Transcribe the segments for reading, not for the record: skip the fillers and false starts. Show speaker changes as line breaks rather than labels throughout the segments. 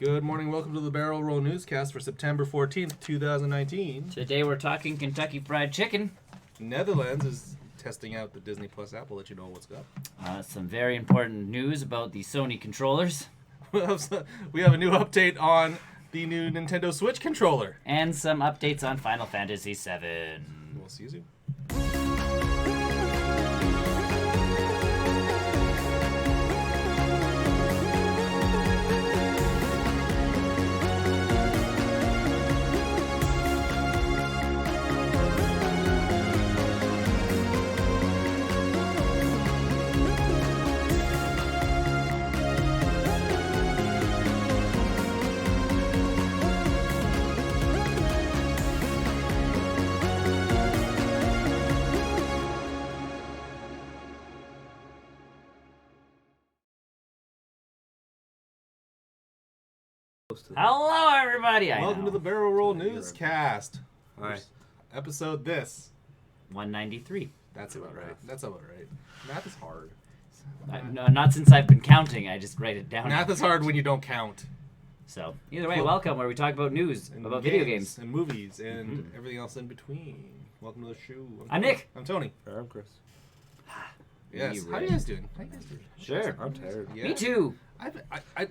Good morning. Welcome to the Barrel Roll Newscast for September 14th, 2019.
Today we're talking Kentucky Fried Chicken.
Netherlands is testing out the Disney Plus app. We'll let you know what's up.
Some very important news about the Sony controllers.
We have a new update on the new Nintendo Switch controller.
And some updates on Final Fantasy VII.
We'll see you soon.
Hello, everybody.
Welcome to the Barrel Roll Newscast.
Hi.
Episode this.
193.
That's about right. That's about right. Math is hard.
No, not since I've been counting. I just write it down.
Math is hard when you don't count.
So, either way, welcome, where we talk about news,
And
about video games.
and movies and everything else in between. Welcome to the show.
I'm Nick.
I'm Tony.
I'm Chris.
Yes.
You
How you guys doing?
Sure.
I'm tired.
Yeah.
Me too.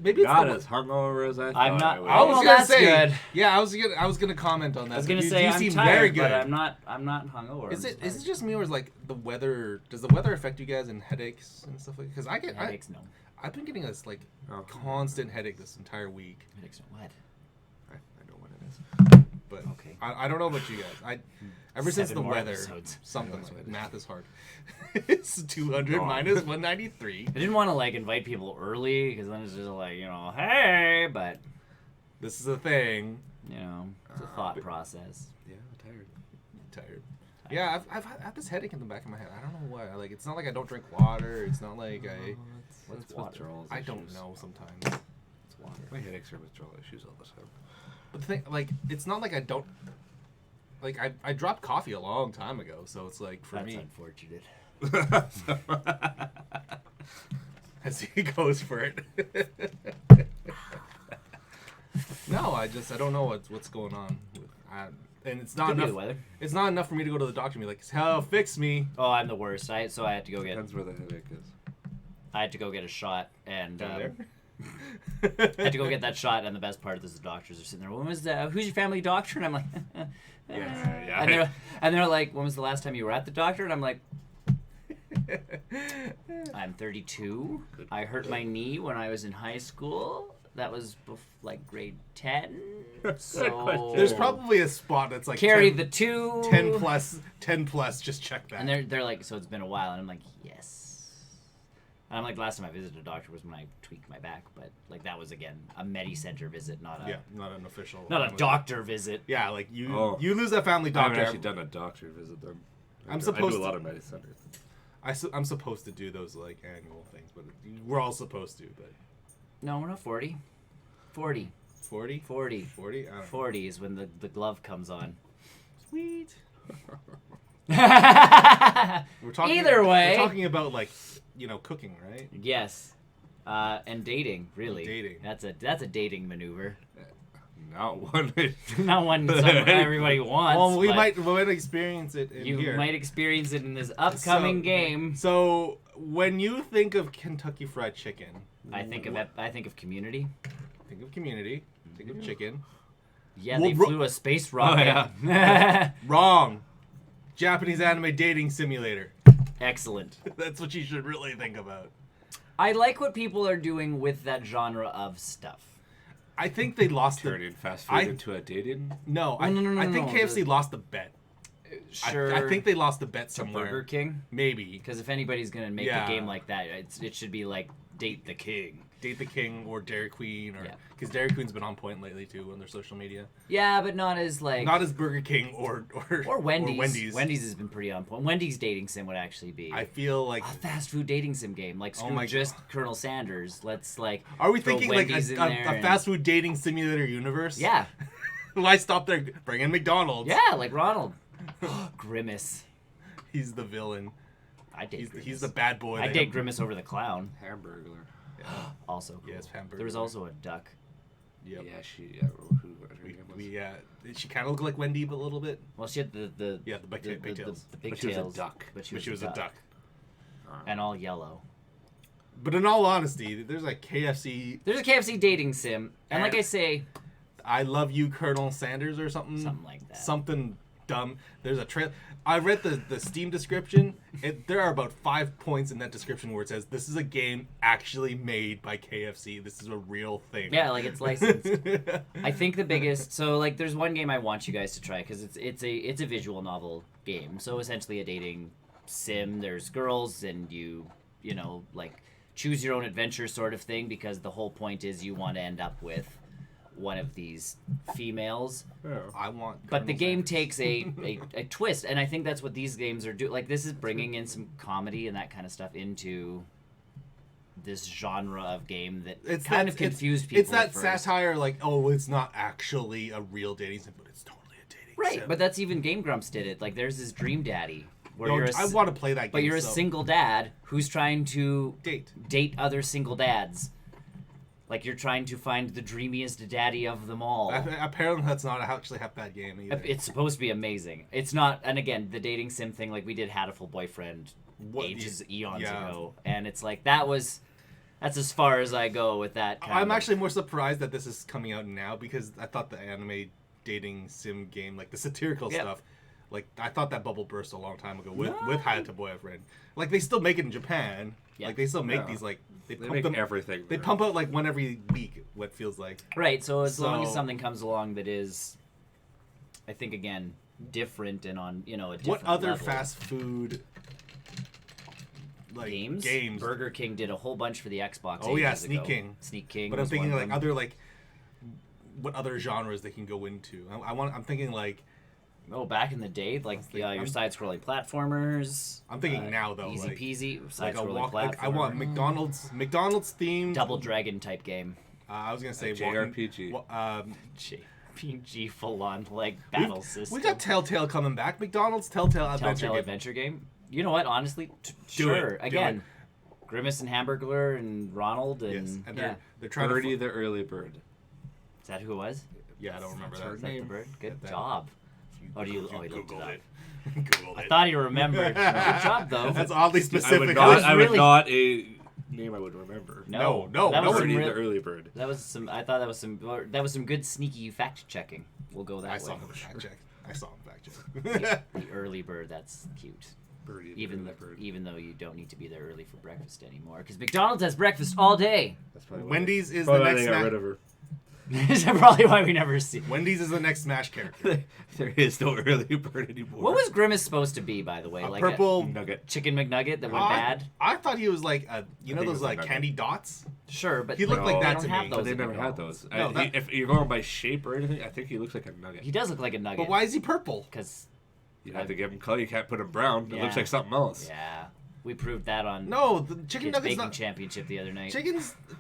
Maybe it's
Not
the
as hungover as I thought.
I'm not-
I would.
I was
Well,
gonna
that's
say,
good.
yeah, I was gonna comment on that.
I was
but
gonna
you,
say
you
I'm
seem
tired,
very good.
but I'm not hungover.
Is
I'm
it
just
just me or is like the weather? Does the weather affect you guys in headaches and stuff like? Because
tired. Headaches, no.
I've been getting this like
Oh.
constant headache this entire week.
Headaches, no. What?
I know what it is.
But
Okay.
I don't know about you guys. Ever since
7
the
more
weather,
episodes.
something
That's
like
what it is.
math is hard. It's 200
Oh.
minus 193.
I didn't want to invite people early because then it's just like hey, but
This is a thing.
it's a thought process.
Yeah, I'm tired.
Tired. Yeah, I've had this headache in the back of my head. I don't know why. Like, it's not like I don't drink water. It's not like
What's
water?
withdrawals
I don't
issues?
know sometimes.
It's water.
My headaches are withdrawal issues all the time.
But the thing, like, it's not like I don't. Like, I dropped coffee a long time ago, so it's like, for
That's
me,
unfortunate.
as he goes for it. No, I don't know what's going on. And it's not
Could be the
enough.
weather.
It's not enough for me to go to the doctor and be like, hell, fix me.
Oh, I'm the worst. So I had to go get.
Depends where the headache is.
I had to go get a shot, and
Down there?
I had to go get that shot. And the best part is the doctors are sitting there. Who's your family doctor? And I'm like,
Yeah.
And they're like, when was the last time you were at the doctor? And I'm like, I'm 32. I hurt my knee when I was in high school. That was like grade 10. So
There's probably a spot that's like
carry
10,
the 2.
10 plus. Just check that.
And they're like, so it's been a while, and I'm like, yes. And I'm like, last time I visited a doctor was when I tweaked my back, but like that was again a Medi-Center visit, not a
not an official.
not a doctor visit.
Yeah, like you
Oh.
you lose that family
I haven't
doctor.
actually done a doctor visit then. I do
supposed
a
to-
lot of medicine.
I'm supposed to do those like annual things, but we're all supposed to. But
No, we're not 40. 40.
40,
40.
40. I don't know.
40 is when the glove comes on.
Sweet.
Either way.
we're talking about like cooking, right?
Yes. And dating, really.
Dating.
That's a dating maneuver.
Not one.
Not one everybody wants.
Well, we
but
might experience it in
You
here.
might experience it in this upcoming game.
So when you think of Kentucky Fried Chicken,
I think of Community.
think of Community, think of chicken.
Yeah,
Well,
they flew a space rocket.
yeah.
Wrong. Japanese anime dating simulator.
Excellent.
That's what you should really think about.
I like what people are doing with that genre of stuff.
I think they lost the.
Turning fast food
I-
into a dating.
No,
No, no,
I think
no,
KFC lost the bet.
Sure.
I think they lost the bet
to
somewhere.
Burger King.
Maybe.
Because if anybody's gonna make
Yeah.
a game like that, it should be like Date the King.
Date the King or Dairy Queen, or
Yeah.
because Dairy Queen's been on point lately too on their social media.
Yeah, but not as like
Not as Burger King or
Wendy's.
Or Wendy's.
Wendy's has been pretty on point. Wendy's dating sim would actually be
I feel like.
a fast food dating sim game. Like screw
my
just Colonel Sanders. Let's like.
Are we
throw
thinking like
Wendy's
a
in there and-
fast food dating simulator universe?
Yeah.
Why stop there? Bring in McDonald's.
Yeah, like Ronald. Grimace.
He's the villain.
I date Grimace.
He's the bad boy.
I
that-
date Grimace over the clown.
Hamburglar.
Also cool.
Yes, hamburger.
There was also a duck.
Yep.
Yeah, I don't know who her name was.
She kind of looked like Wendy, but a little bit.
Well, she had the
pigtails.
the big
But she was a
tails,
duck.
but
She was a duck.
and all yellow.
But in all honesty, there's a KFC.
There's a KFC dating sim, and like I say,
I love you, Colonel Sanders, or something.
Something like that.
Something dumb. There's a trail. I read the Steam description. There are about 5 points in that description where it says this is a game actually made by KFC. This is a real thing.
yeah, like it's licensed. I think the biggest. So like, there's one game I want you guys to try because it's a visual novel game. So essentially a dating sim. There's girls and you know like choose your own adventure sort of thing because the whole point is you want to end up with one of these females.
I want.
But the
Colonel
game
Sanders.
takes a twist, and I think that's what these games are doing. Like, this is bringing in some comedy and that kind of stuff into this genre of game that confused people.
It's that
at first.
satire, like, oh, it's not actually a real dating sim, but it's totally a dating
Right,
sim.
but that's even Game Grumps did it. Like, there's this Dream Daddy. Where
No,
you're
I want to play that game.
But you're a
so-
single dad who's trying to
date.
other single dads. Like, you're trying to find the dreamiest daddy of them all.
Apparently, that's not actually half bad game either.
It's supposed to be amazing. It's not, and again, the dating sim thing, like we did Hatful Boyfriend eons ago, and it's like that's as far as I go with that.
I'm actually more surprised that this is coming out now because I thought the anime dating sim game, like the satirical stuff, like I thought that bubble burst a long time ago with Hayata Boyfriend. Like they still make it in Japan.
Yeah.
Like they still make these like they pump
make
them
everything.
They pump out like one every week. What feels like
right. So as long as something comes along that is, I think again different and on a different
what other
level.
fast food like games?
Burger King did a whole bunch for the Xbox.
Oh yeah,
ages
Sneak
ago.
King.
Sneak King.
But I'm
was
thinking
one of
like
them.
other like what other genres they can go into. I'm thinking like.
Oh, back in the day, like your side-scrolling platformers.
I'm thinking now though,
easy
like,
peasy
like
side-scrolling platformer.
I want McDonald's themed
Double Dragon type game.
I was gonna say
JRPG.
JRPG full-on like battle system.
We got Telltale coming back. McDonald's Telltale
Adventure game. You know what? Honestly, sure. Again, Grimace and Hamburglar and Ronald and
yes, and they're trying
Birdie the early bird.
Is that who it was?
Yeah, I don't remember
That's her
that.
Is that the
name.
bird? Good
Yeah,
job. Oh, do you?
You
Oh, he looked it
Googled
up.
it. Googled
I
it.
thought he remembered. Good job, though.
That's oddly specific.
I would
really-
not a name I would remember.
No,
that was
Birdie
some
the early bird.
That was some. I thought that was some good sneaky fact checking. We'll go that
I
way.
saw him fact check.
The early bird. That's cute.
Birdie the
Even
early bird.
even though you don't need to be there early for breakfast anymore, because McDonald's has breakfast all day.
That's probably why
Wendy's is
probably
the
why
next
they got
Smash.
rid of her.
That's probably why we never see.
Wendy's is the next Smash character.
There is no early bird anymore.
What was Grimace supposed to be, by the way?
A
Like
purple.
Nugget?
chicken McNugget that went bad.
I thought he was like
think
those
it was a
like
nugget.
candy dots.
Sure, but
He looked like
they
that
don't
to
have
me.
those
But they
at
never had
McDonald's.
those.
No, that-
If you're going by shape or anything, I think he looks like a nugget.
He does look like a nugget.
But why is he purple?
Because
You have to give him color. You can't put him brown. It looks
Yeah.
like something else.
yeah, we proved that on
No, the chicken
Kids
nuggets
Baking
not.
Championship the other night.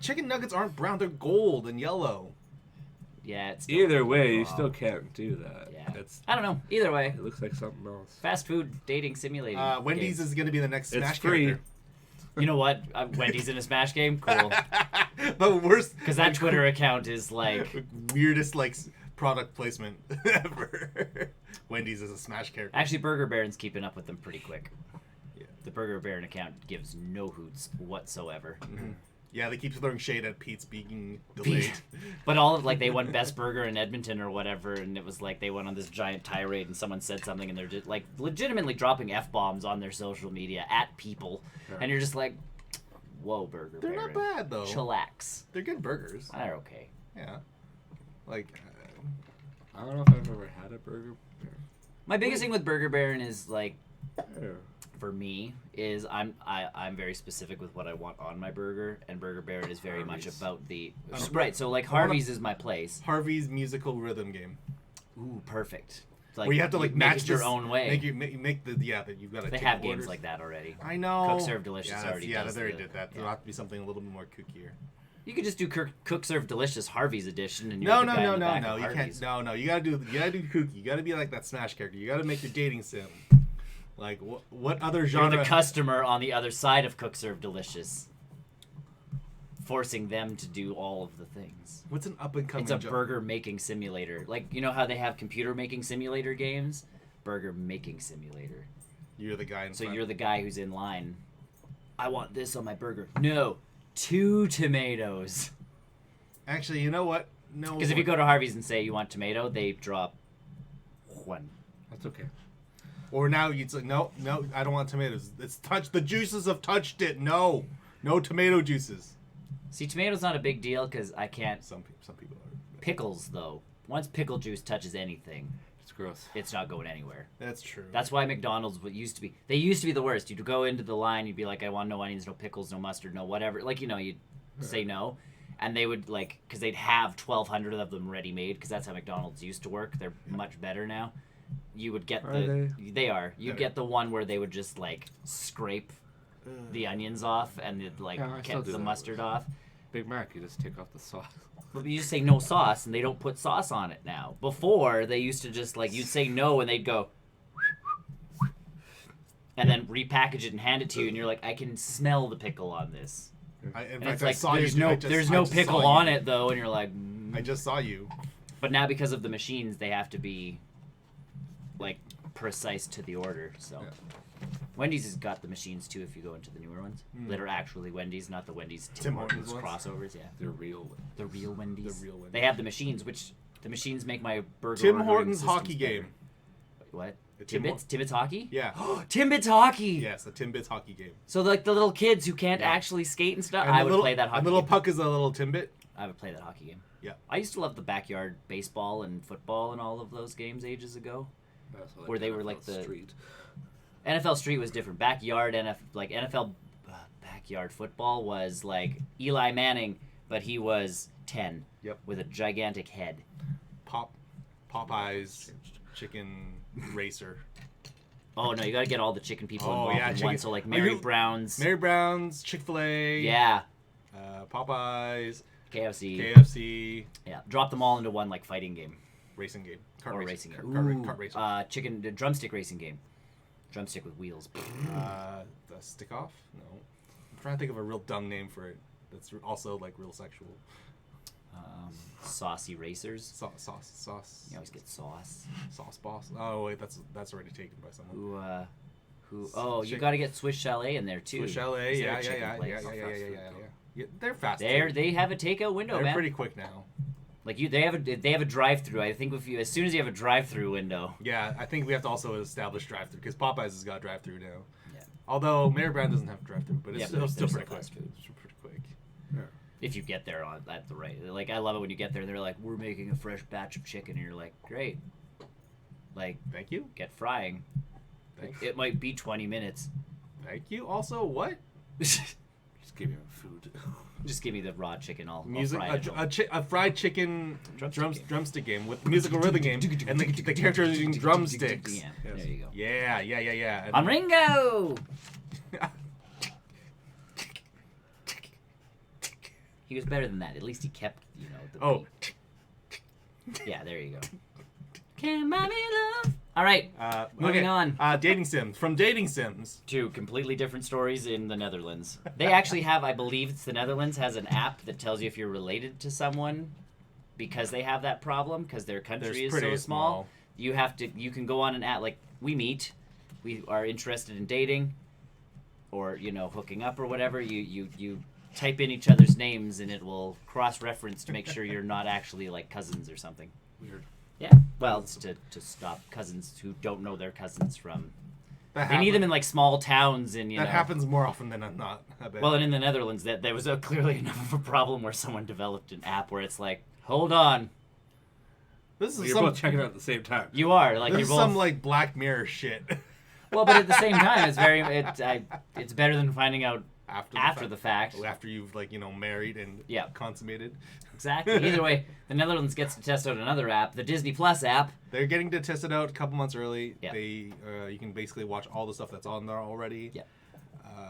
Chicken nuggets aren't brown. They're gold and yellow.
Yeah, it's still
Either way, you
wrong.
still can't do that.
Yeah.
It's,
I don't know. Either way,
it looks like something else.
fast food dating simulating.
Wendy's
games.
is going to be the next
It's
Smash
free.
character.
You know what? Wendy's in a Smash game. Cool.
The worst.
Because that Twitter account is like.
weirdest like product placement ever. Wendy's is a Smash character.
Actually, Burger Baron's keeping up with them pretty quick.
Yeah.
The Burger Baron account gives no hoots whatsoever.
Yeah, they keep throwing shade at Pete's being delayed.
But all of like they won best burger in Edmonton or whatever, and it was like they went on this giant tirade, and someone said something, and they're just like legitimately dropping f-bombs on their social media at people, and you're just like, whoa, Burger
They're
Baron.
not bad though.
Chillax.
They're good burgers.
They're okay.
Yeah. Like.
I don't know if I've ever had a burger.
My biggest thing with Burger Baron is like,
Yeah.
for me, is I'm very specific with what I want on my burger, and Burger Baron is very much
Harvey's.
about the right. So like Harvey's is my place.
Harvey's musical rhythm game.
Ooh, perfect. Like,
Where you have to like
make
match
it your
this-
own way.
Make the that you've got to.
They
take
have
the
games
orders.
like that already.
I know.
Cook Serve Delicious
yeah,
already
yeah,
does
they already
the-
did that. There'll
yeah.
have to be something a little bit more kookier.
You could just do Cook Serve Delicious Harvey's edition, and
No,
you're the guy in the
no.
back of
You
Harvey's.
can't. No. You gotta do kooky. You gotta be like that Smash character. You gotta make your dating sim. Like what other
You're
genre?
the customer on the other side of Cook Serve Delicious. forcing them to do all of the things.
What's an up and coming?
It's a burger making simulator. Like, you know how they have computer making simulator games? Burger making simulator.
You're the guy in
So
front.
you're the guy who's in line. I want this on my burger. No, 2 tomatoes.
Actually, you know what? No.
Because if you go to Harvey's and say you want tomato, they drop 1.
That's okay.
Or now you'd say, no, I don't want tomatoes. It's touched. The juices have touched it. No tomato juices.
See, tomato's not a big deal because I can't.
Some people are.
Pickles, though. Once pickle juice touches anything,
It's gross.
it's not going anywhere.
That's true.
That's why McDonald's they used to be the worst. You'd go into the line, you'd be like, I want no onions, no pickles, no mustard, no whatever. Like, you'd say no. And they would, because they'd have 1,200 of them ready made, because that's how McDonald's used to work. They're much better now. You would get They are. You'd get the one where they would just, scrape the onions off and they'd, get the mustard off.
Big Mac, you just take off the sauce.
But you just say no sauce, and they don't put sauce on it now. Before, they used to just, you'd say no, and they'd go... and then repackage it and hand it to you, and you're like, I can smell the pickle on this.
In
And
fact,
it's
I
like,
saw
there's no pickle on it, though, and you're like...
I just saw you.
But now, because of the machines, they have to be, precise to the order, so...
Yeah.
Wendy's has got the machines, too, if you go into the newer ones. That are actually Wendy's, not the Wendy's
Tim Hortons
crossovers, yeah.
They're real.
The real Wendy's.
The real Wendy's.
They have the machines, which... The machines make my burger
Tim
ordering
Hortons
systems
hockey
better.
game.
What?
Tim
Timbits hockey?
Yeah.
Timbits hockey!
Yes, a Timbits hockey game.
So, the little kids who can't actually skate and stuff, I would play that hockey
And little
game.
puck is a little Timbit.
I would play that hockey game.
Yeah.
I used to love the backyard baseball and football and all of those games ages ago. Where they were like the...
Street.
NFL Street was different. Backyard NFL backyard football was like Eli Manning, but he was 10.
Yep.
With a gigantic head.
Popeyes chicken racer.
Oh no, you gotta get all the chicken people involved in
chicken.
one. So Mary Brown's.
Mary Brown's, Chick-fil-A.
Yeah.
Popeyes.
KFC. Yeah. Drop them all into one fighting game.
Racing game.
Racing game.
Kart racing.
Drumstick racing game. Drumstick with wheels.
The stick off? No. I'm trying to think of a real dumb name for it. That's also real sexual.
Saucy racers.
Sauce.
You always get sauce.
Sauce boss. Oh wait, that's already taken by someone.
You got to get Swiss Chalet in there too.
Swiss Chalet.
Is there a
Yeah.
chicken place?
Yeah, they're fast.
They have a takeout window,
They're
man.
pretty quick now.
They have a drive-through. I think as soon as you have a drive-through window.
Yeah, I think we have to also establish drive-through because Popeyes has got drive-through now.
Yeah.
Although Mary Brown doesn't have drive-through, but it's still
there's
pretty quick.
fast food.
It's pretty quick.
Yeah.
If you get there at the right, I love it when you get there and they're like, "We're making a fresh batch of chicken," and you're like, "Great."
Thank you.
Get frying. It might be 20 minutes.
Thank you. Also, what?
Just give me food.
Just give me the raw chicken. I'll
Music,
fry it.
a fried chicken drumstick game with musical
rhythm
rhythm game, and the characters are using drumsticks.
Yeah, there you go.
Yeah. And
On Ringo! He was better than that. At least he kept, the beat. Yeah, there you go. Can buy me love. All right, moving on.
Dating Sims. From Dating Sims.
Two completely different stories in the Netherlands. They actually have, I believe it's the Netherlands, has an app that tells you if you're related to someone because they have that problem, because their country is so small. You can go on an app, we meet, we are interested in dating or, hooking up or whatever. You type in each other's names and it will cross-reference to make sure you're not actually cousins or something.
Weird.
Yeah, well, it's to stop cousins who don't know their cousins from... They need them in small towns and
That happens more often than not, I bet.
Well, and in the Netherlands, there was clearly enough of a problem where someone developed an app where it's hold on.
You're
both checking it out at the same time.
You are.
This
you're
is
both...
some Black Mirror shit.
Well, but at the same time, it's better than finding out after the fact.
After you've married and consummated.
Exactly. Either way, the Netherlands gets to test out another app, the Disney Plus app.
They're getting to test it out a couple months early.
Yeah.
You can basically watch all the stuff that's on there already.
Yeah.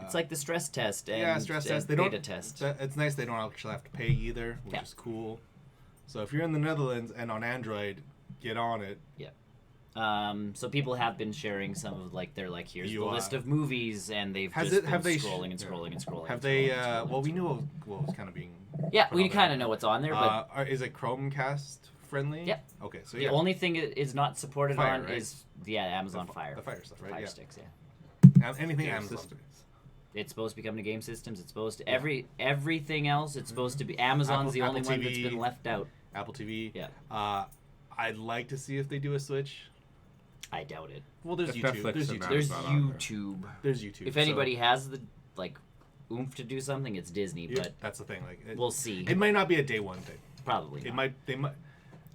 It's like the stress test and
stress test.
They beta test.
It's nice they don't actually have to pay either, which is cool. So if you're in the Netherlands and on Android, get on it.
Yeah. So people have been sharing some of like they're like here's the list of movies, and they've
have
been
they
scrolling and scrolling and scrolling.
Have they? Well, we knew what was kind of being.
Yeah, we kind of know what's on there, but
is it Chromecast friendly?
Yep.
Okay, so
the only thing it is not supported
Fire,
on
right?
is Amazon Fire.
The Fire stuff, right?
Fire
Yeah.
sticks, yeah.
Anything
Game
Amazon.
systems.
It's supposed to become to game systems. It's supposed to everything else. It's supposed to be Amazon's the only
Apple
one that's
TV.
been left out.
Apple TV.
Yeah.
I'd like to see if they do a Switch.
I doubt it.
Well, there's
If
YouTube.
Netflix
There's
and
YouTube.
There's
not on there.
YouTube.
There's YouTube.
If
so-
anybody has the like oomph to do something, it's Disney.
Yeah,
But
that's the thing. Like,
we'll see.
It might not be a day one thing.
Probably.
It
not.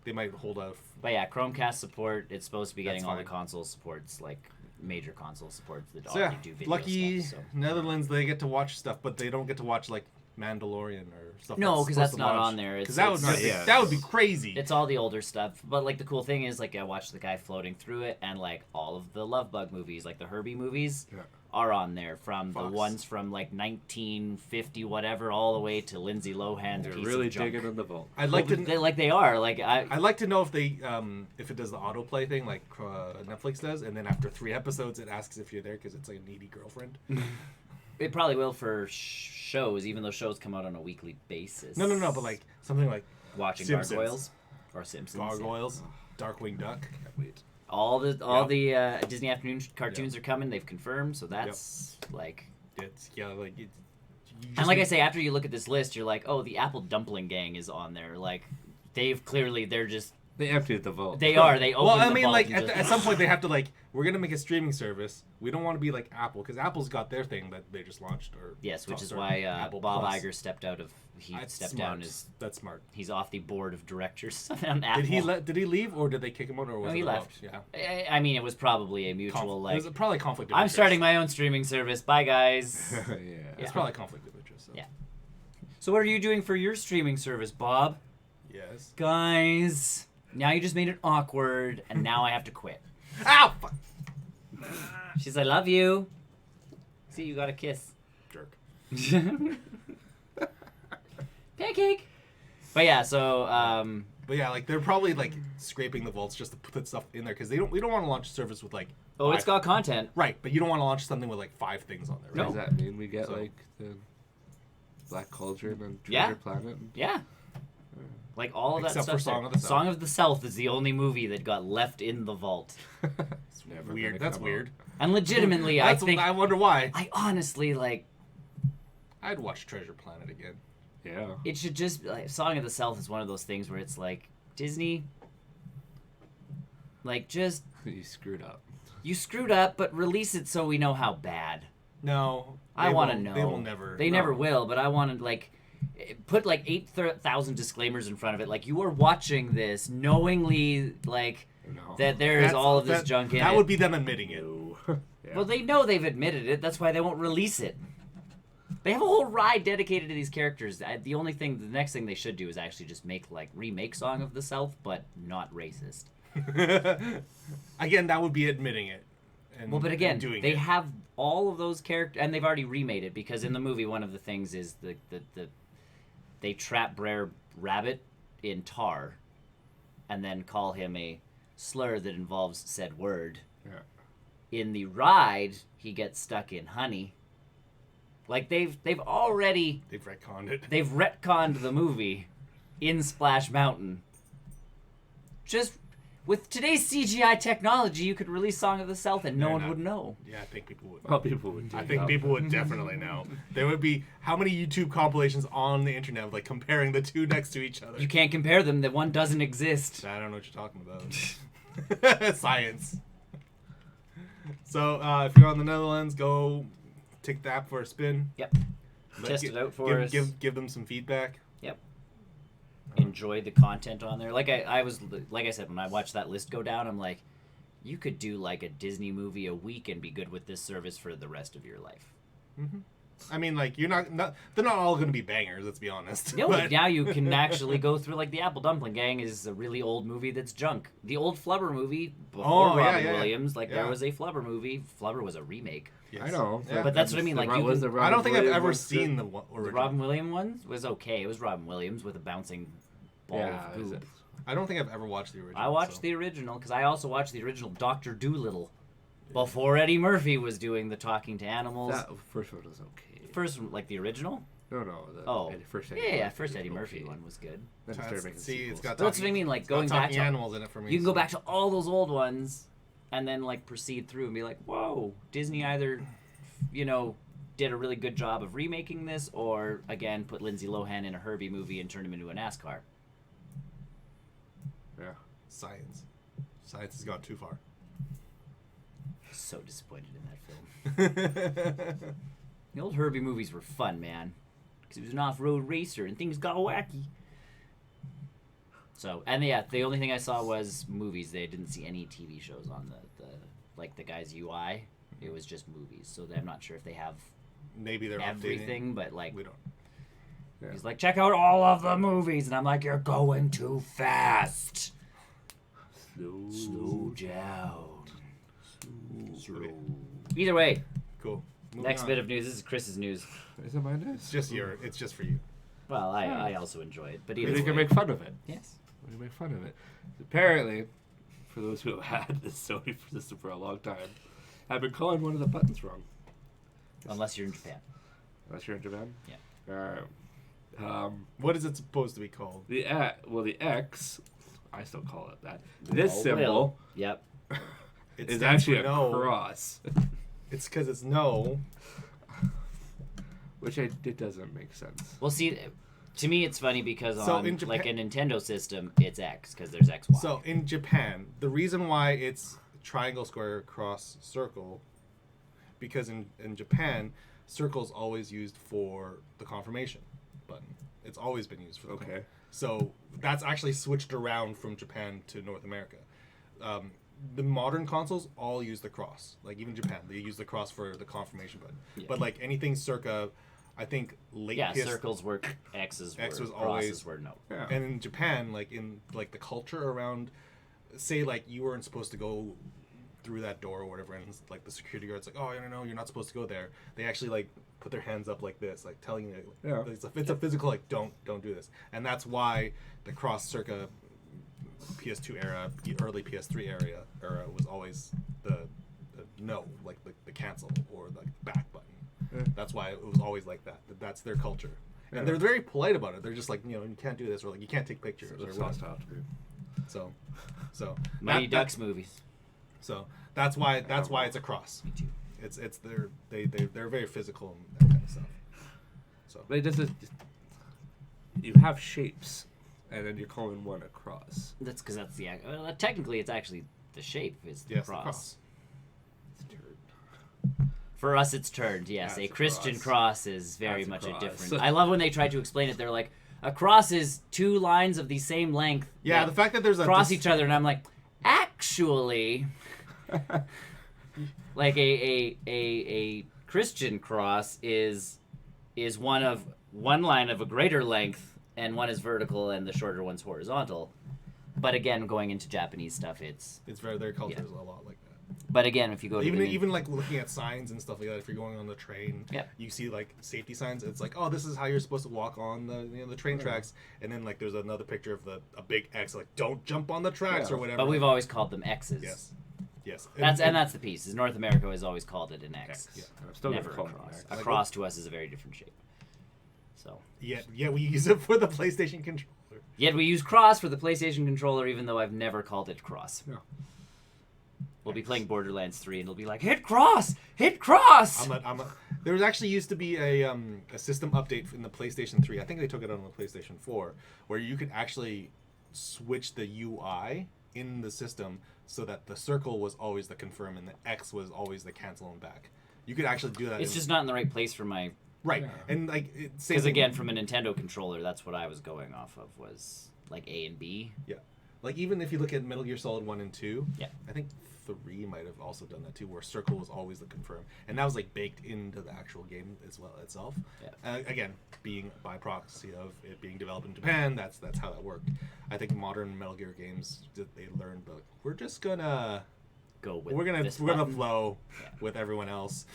They might hold out.
But yeah, Chromecast support. It's supposed to be getting
That's
all the
fine.
console supports, like major console supports that
So yeah,
already do video
lucky
stuff. So.
Netherlands, they get to watch stuff, but they don't get to watch like Mandalorian or stuff.
No,
because
because that's not on there.
Because that would
Not
be,
yet.
that would be crazy.
It's all the older stuff. But like the cool thing is, like I watched the guy floating through it, and like all of the Love Bug movies, like the Herbie movies,
Yeah.
are on there. From
Fox.
the ones from like 1950 whatever, all the way to Lindsay Lohan's
They're
piece
really
of junk.
digging in the vault.
I'd like to.
They are like
I'd like to know if they if it does the autoplay thing like Netflix does, and then after 3 episodes it asks if you're there because it's like a needy girlfriend.
It probably will for shows, even though shows come out on a weekly basis.
No, but like something like
watching
Simpsons.
Gargoyles or Simpsons. yeah.
Gargoyles, Darkwing Duck. Can't wait.
All the Disney afternoon cartoons are coming. They've confirmed, so that's like.
It's like it.
And like I say, after you look at this list, you're like, oh, the Apple Dumpling Gang is on there. Like, they're just.
They emptied the vault.
They opened
Well, I
the
mean,
vault
like
and
at
just-
some point they have to like we're gonna make a streaming service. We don't want to be like Apple because Apple's got their thing that they just launched. Or
Yes, which is
or
why
Apple
Bob
Plus.
Iger stepped out of. He
That's
stepped
smart.
down as.
That's smart.
He's off the board of directors on Apple.
Did he leave or did they kick him out or was
No,
it
he
a
left.
vote? Yeah.
I mean, it was probably a mutual
It
like.
was probably conflict. Of
I'm
interest.
starting my own streaming service. Bye, guys.
yeah.
It's probably conflict of interest. So.
Yeah. So what are you doing for your streaming service, Bob?
Yes.
Guys, now you just made it awkward, and now I have to quit.
Ow! Fuck.
She's, I love you. See, you got a kiss.
Jerk.
Pancake. But yeah, so
But yeah, like they're probably like scraping the vaults just to put stuff in there because we don't want to launch a service with like.
oh, it's
5
got content.
Right, but you don't want to launch something with like 5 things on there.
What
Right?
does that mean? We get
So-
like the Black Cauldron and Treasure
Yeah.
Planet. And...
Yeah. Like all of that
Except
stuff.
for Song
there.
of the South.
Song of the South is the only movie that got left in the vault.
It's
Never
weird.
gonna
That's
come
weird.
And legitimately, I think
I wonder why.
I honestly like
I'd watch Treasure Planet again.
Yeah.
it should just like Song of the South is one of those things where it's like Disney like just
You screwed up.
you screwed up, but release it so we know how bad.
No,
I want to
won't-
know.
They will never.
They never will, but I want to like put like 8,000 disclaimers in front of it. Like you are watching this knowingly, like
No.
that there is all of this junk in it.
That would be them admitting it.
No. Yeah.
Well, they know they've admitted it. That's why they won't release it. They have a whole ride dedicated to these characters. The next thing they should do is actually just remake Song of the South, but not racist.
Again, that would be admitting it. And,
Well, but again,
and doing
they
it.
have all of those characters, and they've already remade it because in the movie, one of the things is they trap Brer Rabbit in tar, and then call him a slur that involves said word.
Yeah.
In the ride, he gets stuck in honey. Like they've already
They've retconned it.
they've retconned the movie in Splash Mountain. Just with today's CGI technology, you could release Song of the South and no
They're
one
not-
would know.
Yeah, I think people would.
Well, people would.
I
dig
think
up.
people would definitely know. There would be how many YouTube compilations on the internet of, like comparing the two next to each other.
You can't compare them. The one doesn't exist.
I don't know what you're talking about. Science. So if you're on the Netherlands, go take the app for a spin.
Yep. Test it out for us.
Give them some feedback.
Yep. Enjoy the content on there. Like I said, when I watched that list go down, I'm like, you could do like a Disney movie a week and be good with this service for the rest of your life.
I mean, like you're not they're not all going to be bangers. Let's be honest.
No,
But-
but now you can actually go through like the Apple Dumpling Gang is a really old movie that's junk. The old Flubber movie before
Oh, yeah,
Robin
yeah, yeah.
Williams, there
Yeah.
was a Flubber movie. Flubber was a remake.
Yes.
I know.
Yeah.
But that's what I mean, like, you
was
can-
the
I don't think I've
Robin
ever
Williams
seen
good?
the one
The
original.
Robin Williams one was okay. It was Robin Williams with a bouncing ball
Yeah,
of
is
goop.
it?
I don't think I've ever watched the original.
I watched the original because I also watched the original Doctor Dolittle before Eddie Murphy was doing the talking to animals.
That first one was okay.
First, like the original?
No. First Eddie
Yeah,
Murphy
first
was
Eddie Murphy
okay.
one was good.
Then it started making
See,
sequels.
it's got
That's what I mean, like going back to
animals in it for me.
You can go back to all those old ones and then like proceed through and be like, whoa, Disney either, did a really good job of remaking this or, again, put Lindsay Lohan in a Herbie movie and turned him into a NASCAR.
Yeah.
Science has gone too far.
So disappointed in that film. The old Herbie movies were fun, man. Because he was an off-road racer and things got wacky. So, and yeah, the only thing I saw was movies. They didn't see any TV shows on the guy's UI. It was just movies. So I'm not sure if they have
Maybe they're
everything,
updating.
but like
We don't.
Yeah.
he's like, check out all of the movies, and I'm like, you're going too fast. Slow down.
Slow.
Either way,
Cool. Moving
next
on.
bit of news. This is Chris's news.
Is it my news?
It's just for you.
Well, I also enjoy it, but either
You
way.
can make fun of it.
Yes.
We can make fun of it. Apparently, for those who have had this Sony system for a long time, I've been calling one of the buttons wrong.
Unless you're in Japan.
Unless you're in Japan?
Yeah.
What is it supposed to be called?
The X, I still call it that. This symbol
Will. Yep.
It
is
stands
actually
for
a
no.
cross,
It's because it's no.
which it doesn't make sense.
Well, see, to me, it's funny because
So
on
in Japan-
like a Nintendo system, it's X because there's X, Y.
So in Japan, the reason why it's triangle, square, cross, circle, because in Japan, circle's always used for the confirmation button. It's always been used for the
Okay.
So that's actually switched around from Japan to North America. The modern consoles all use the cross. Like even Japan, they use the cross for the confirmation button.
Yeah.
But like anything circa, I think late
yeah,
PS
circles were X's were
X was
crosses
always-
were no.
Yeah.
And in Japan, like in like the culture around, say like you weren't supposed to go through that door or whatever, and like the security guard's like, oh, no, you're not supposed to go there. They actually like put their hands up like this, like telling you,
Yeah.
it's a physical like don't do this, and that's why the cross circa PS2 era, early PS3 era was always the no, like the cancel or the back button.
Yeah.
That's why it was always like that. That's their culture.
Yeah.
And they're very polite about it. They're just like, you can't do this, or like you can't take pictures, or
That's
whatever.
how it be.
So
Mighty
that-
Ducks movies.
So that's why it's a cross.
Me too.
It's they're very physical and that kind of stuff. So
But it doesn't. You have shapes, and then you're calling one a cross.
That's because that's the technically it's actually the shape is the
yes,
cross.
the cross.
It's turned.
For us, it's turned. Yes,
That's
a
a
Christian
cross.
cross is very
That's a
much a
cross.
different. I love when they try to explain it. They're like, a cross is two lines of the same length.
Yeah,
that
the fact that there's a
cross each other, and I'm like, actually, like a Christian cross is one line of a greater length, and one is vertical, and the shorter one's horizontal. But again, going into Japanese stuff, it's.
their culture is a lot like that.
But again, if you go to
Even like looking at signs and stuff like that, if you're going on the train,
Yep.
you see like safety signs. It's like, oh, this is how you're supposed to walk on the train tracks, and then like there's another picture of a big X, like don't jump on the tracks
Yeah.
or whatever.
But we've always called them X's.
Yes.
That's the piece. Is North America has always called it an X.
Yeah. I'm still
Never
gonna
a
call it
cross.
an
A
X.
cross to us is a very different shape. So.
Yeah, we use it for the PlayStation controller.
Yet we use cross for the PlayStation controller, even though I've never called it cross.
No.
We'll be playing Borderlands 3, and it'll be like, hit cross! Hit cross!
There was actually used to be a system update in the PlayStation 3. I think they took it on the PlayStation 4, where you could actually switch the UI in the system so that the circle was always the confirm and the X was always the cancel and back. You could actually do that.
It's just not in the right place for my...
right,
Yeah.
and like
Because again, from a Nintendo controller, that's what I was going off of, was like A and B.
yeah, like even if you look at Metal Gear Solid 1 and 2,
Yeah.
I think 3 might have also done that too, where circle was always the confirm, and that was like baked into the actual game as well itself.
Yeah.
Again, being by proxy of it being developed in Japan, that's how that worked. I think modern Metal Gear games they learned, but we're just gonna
We're
we're gonna
button.
flow with everyone else.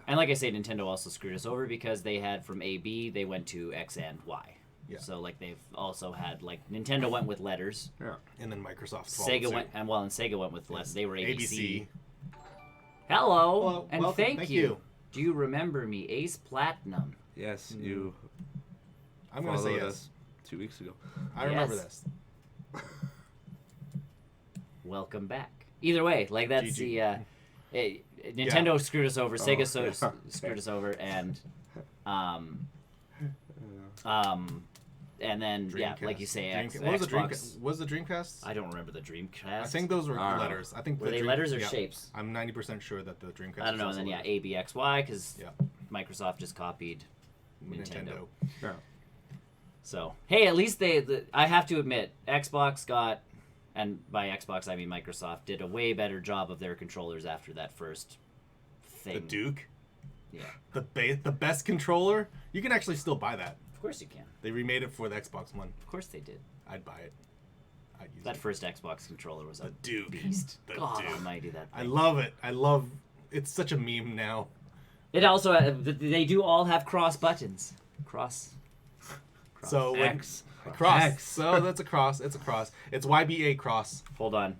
And like I say, Nintendo also screwed us over because they had from A, B, they went to X and Y.
Yeah.
So like they've also had like Nintendo went with letters.
Yeah.
And then Microsoft.
Sega went and Sega went with less. They were ABC.
ABC.
Hello and
welcome.
thank you. Do you remember me, Ace Platinum?
Yes, you.
I'm gonna say
followed
yes.
us 2 weeks ago.
I remember
Yes.
this.
Welcome back. Either way, like that's
GG.
Nintendo screwed us over. Sega
yeah.
screwed us over, and and then like you say,
What was the
Xbox.
Dreamcast? Was the Dreamcast?
I don't remember the Dreamcast.
I think those were letters. I think
were
the
they letters or shapes?
I'm 90% sure that the Dreamcast.
I don't know.
was
And then
also
ABXY because
Yeah.
Microsoft just copied Nintendo.
Yeah.
So hey, at least I have to admit, Xbox got, and by Xbox I mean Microsoft, did a way better job of their controllers after that first thing.
The Duke.
Yeah.
The best controller. You can actually still buy that.
Of course you can.
They remade it for the Xbox One.
Of course they did.
I'd buy it. I'd use
That
it.
first Xbox controller was a
The Duke.
beast.
The
God
Duke.
almighty, that
I
thing.
love it. It's such a meme now.
It also, they do all have cross buttons. Cross.
So when-
X.
cross.
X.
So that's a cross. It's a cross. It's YBA cross.
Hold on.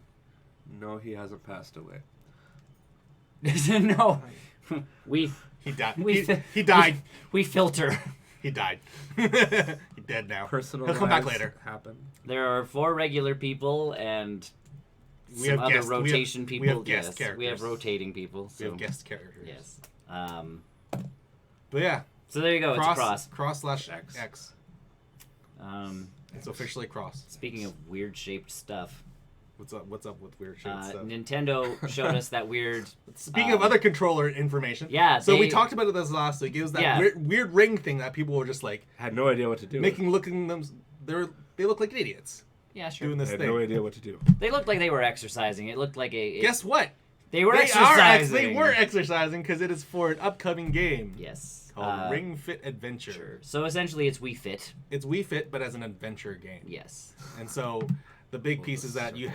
No, he hasn't passed away.
No. We
He died.
We
He died.
we filter.
He died. He's dead now.
Personal
He'll come back
lives
later.
Happen.
There are 4 regular people and
We
some
have
other
guest- we have-
rotation
we
people.
have guest
yes,
characters.
we have rotating people. So.
We have guest characters.
Yes.
But yeah,
So there you go. It's a cross.
Cross /
X.
X.
Um,
It's officially cross.
speaking of weird shaped stuff,
What's up with weird shaped stuff?
Nintendo showed us that weird.
Speaking of other controller information,
Yeah,
So we
they-
talked about it this last week. It was that
Yeah.
weird ring thing that people were just like
Had no idea what to do.
looking them. They look like idiots
Yeah, sure.
doing this
Had
thing.
no idea what to do.
They looked like they were exercising. It looked like
Guess what?
they were
They
exercising.
They were exercising because it is for an upcoming game
Yes.
called Ring Fit Adventure.
Sure. So essentially, it's Wii Fit.
It's Wii Fit, but as an adventure game.
Yes.
And so the big piece is that you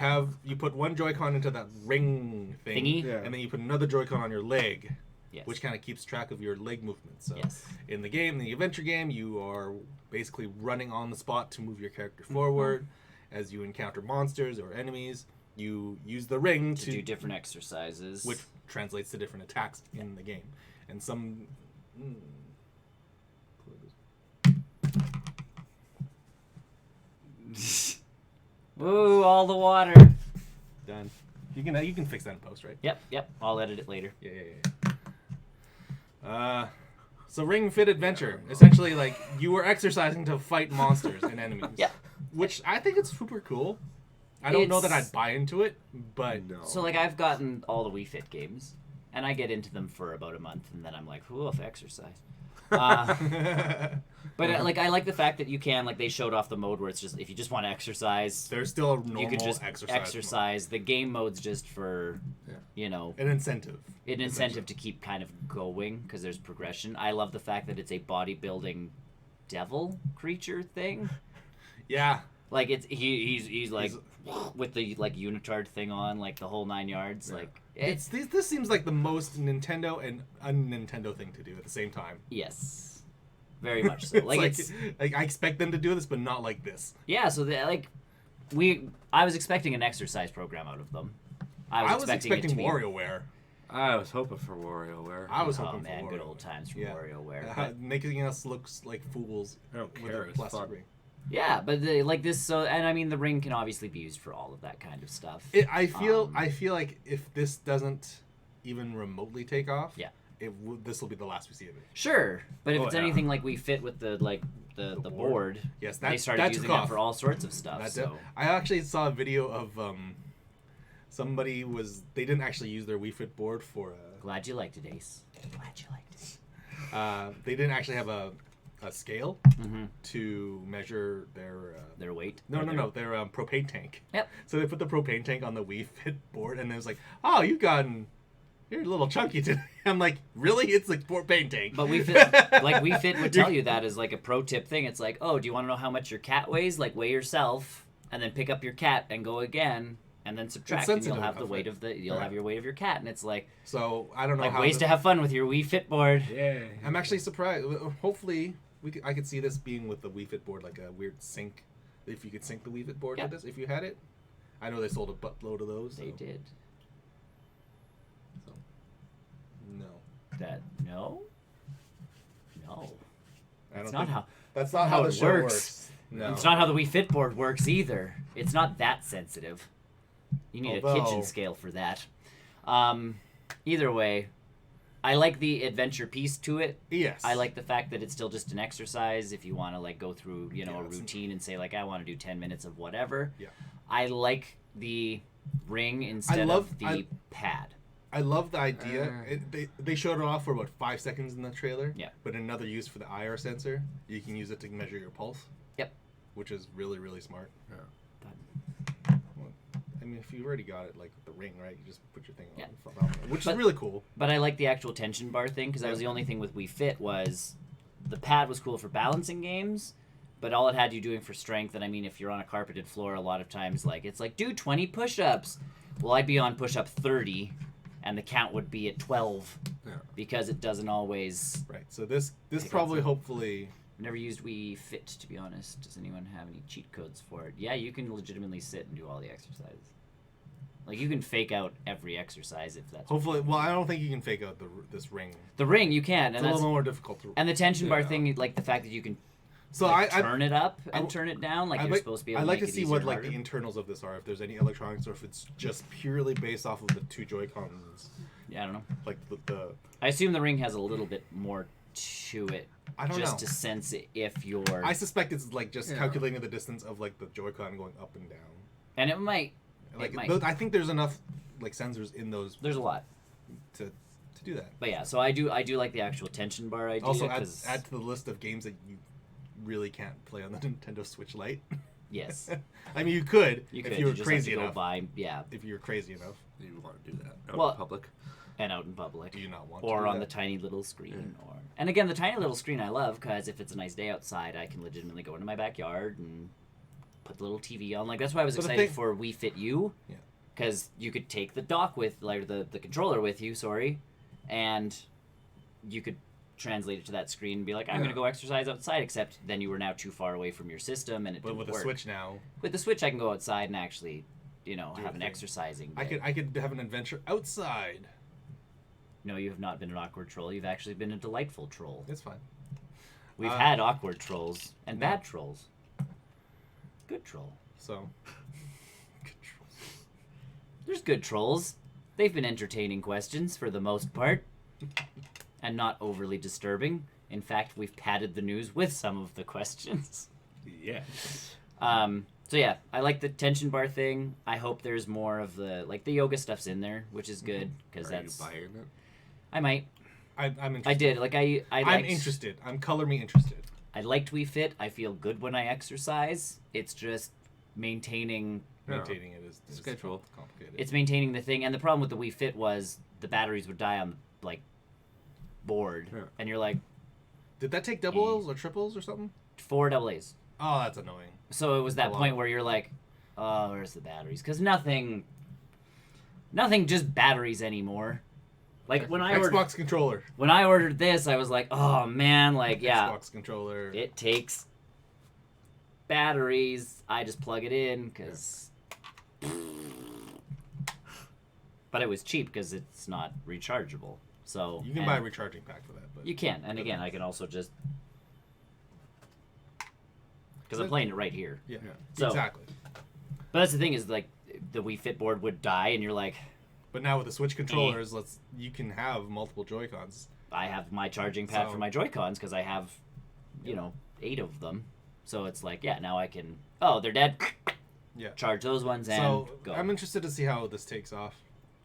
put one Joy-Con into that ring thing,
Thingy?
Yeah.
and then you put another Joy-Con on your leg,
Yes.
which kind of keeps track of your leg movements. So
Yes.
in the game, the adventure game, you are basically running on the spot to move your character forward. As you encounter monsters or enemies, you use the ring
to do different exercises.
which translates to different attacks in the game. And some...
Ooh, all the water.
Done. You can fix that in post, right?
Yep. I'll edit it later.
Yeah. So Ring Fit Adventure, essentially, like you were exercising to fight monsters and enemies.
Yeah.
Which I think it's super cool. I don't know that
It's-
I'd buy into it, but
No.
So like I've gotten all the Wii Fit games, and I get into them for about a month, and then I'm like, oof, exercise. But like I like the fact that you can, like they showed off the mode where it's just if you just want to exercise,
there's still a normal
you could just
exercise mode.
The game mode's just for, you know,
An incentive.
an incentive to keep kind of going because there's progression. I love the fact that it's a bodybuilding devil creature thing.
Yeah.
Like it's he's like with the like unitard thing on, like the whole 9 yards. Like
This seems like the most Nintendo and un-Nintendo thing to do at the same time.
yes, very much so.
It's like I expect them to do this, but not like this.
Yeah, so I was expecting an exercise program out of them.
I was expecting
it to be,
WarioWare.
I was hoping for WarioWare.
I was
Oh
hoping
man,
for
good
WarioWare.
old times from
Yeah.
WarioWare.
Making us look like fools
I don't
with
care.
a
It's
plastic
fun.
ring.
Yeah, but like this, so and I mean the ring can obviously be used for all of that kind of stuff.
I feel like if this doesn't even remotely take off,
Yeah.
this will be the last we see of it.
Sure, but if
Oh,
it's
yeah.
anything like we fit with the board,
Yes,
they started
that
using
took
it
off.
for all sorts of stuff.
That's
So
I actually saw a video of somebody they didn't actually use their Wii Fit board for
glad you liked it, Ace. Glad you liked it.
they didn't actually have a scale
Mm-hmm.
to measure
Their weight.
their
or
their propane tank.
Yep.
So they put the propane tank on the Wii Fit board, and it was like, oh, you're a little chunky today. I'm like, really? It's like propane tank.
But We Fit, like We Fit would tell you that as like a pro tip thing. It's like, oh, do you want to know how much your cat weighs? Like weigh yourself, and then pick up your cat and go again, and then subtract, and you'll
sensitive
have the
of
weight
it.
of the you'll
Right.
have your weight of your cat, and it's like
So I don't know
like
how
ways to have fun with your Wii Fit board.
Yay.
I'm actually surprised. Hopefully, I could see this being with the Wii Fit board, like a weird sync. If you could sync the Wii Fit board with this, if you had it. I know they sold a buttload of those.
They did.
So, no.
No.
That's
not how
the
it
show works. No.
It's not how the Wii Fit board works either. It's not that sensitive. You need a kitchen scale for that. Either way, I like the adventure piece to it.
Yes.
I like the fact that it's still just an exercise if you want to like go through, a routine and say like I want to do 10 minutes of whatever.
Yeah.
I like the ring instead of the pad.
I love the idea. They showed it off for about 5 seconds in the trailer.
Yeah.
But another use for the IR sensor, you can use it to measure your pulse.
Yep.
Which is really, really smart.
Yeah.
Well, I mean, if you already got it, like the ring, right? You just put your thing on,
Yeah.
which is really cool.
But I like the actual tension bar thing because that was the only thing with Wii Fit was the pad was cool for balancing games, but all it had you doing for strength. And I mean, if you're on a carpeted floor, a lot of times it's like do 20 push-ups. Well, I'd be on push-up 30. And the count would be at 12 because it doesn't always...
Right, so this probably, hopefully...
I've never used Wii Fit, to be honest. Does anyone have any cheat codes for it? Yeah, you can legitimately sit and do all the exercises. Like, you can fake out every exercise if that's...
Hopefully, well, I don't think you can fake out this ring.
The ring, you can.
It's a little more difficult to...
And the tension bar thing, like the fact that you can... So turn it up and turn it down, like you're supposed to be able to make it easier.
I'd like to see what the internals of this are, if there's any electronics, or if it's just purely based off of the 2 Joy-Cons.
Yeah, I don't know.
Like the
I assume the ring has a little bit more to it.
I don't know.
Just to sense it if you're...
I suspect it's like just calculating the distance of like the Joy-Con going up and down.
And it might.
I think there's enough like sensors in those.
There's a lot
to do that.
But yeah, so I do like the actual tension bar idea.
Also, add to the list of games that you really can't play on the Nintendo Switch Lite.
Yes.
I mean, you could if you were
just
crazy
have to
enough.
Go by, yeah.
If you're crazy enough.
You want to do that out in public.
And out in public.
Do you not want
or
to do
on
that?
the tiny little screen. And again, the tiny little screen I love because if it's a nice day outside, I can legitimately go into my backyard and put the little TV on. Like, that's why I was excited for Wii Fit U.
Yeah.
Because you could take the dock with, like, the controller with you, and you could translate it to that screen and be like, I'm going to go exercise outside, except then you were now too far away from your system and it didn't work.
But with the Switch now...
With the Switch, I can go outside and actually, have an exercising day.
I could have an adventure outside.
No, you have not been an awkward troll. You've actually been a delightful troll.
It's fine.
We've had awkward trolls and bad trolls. Good troll.
So... Good trolls.
There's good trolls. They've been entertaining questions for the most part. And not overly disturbing. In fact, we've padded the news with some of the questions.
Yes.
So yeah, I like the tension bar thing. I hope there's more of the yoga stuff's in there, which is good because that's.
Are you buying it?
I might.
I'm interested.
I did.
I'm interested. I'm color me interested.
I liked Wii Fit. I feel good when I exercise. It's just maintaining
it is
schedule
complicated.
It's maintaining the thing, and the problem with the Wii Fit was the batteries would die on board, and you're like,
did that take doubles or triples or something?
4 AA's.
Oh, that's annoying.
So it was that point where you're like, oh, where's the batteries? Because nothing just batteries anymore. Like when
Xbox controller.
When I ordered this, I was like, oh man,
Xbox controller.
It takes batteries. I just plug it in because. But it was cheap because it's not rechargeable. So
you can buy a recharging pack for that. But
you can, and again, I can also just because I'm playing it right here.
Yeah,
so,
exactly.
But that's the thing is the Wii Fit board would die, and you're like.
But now with the Switch controllers, you can have multiple Joy-Cons.
I have my charging pad for my Joy-Cons because I have, 8 of them. So it's like, now I can. Oh, they're dead.
Yeah.
Charge those ones and go.
I'm interested to see how this takes off.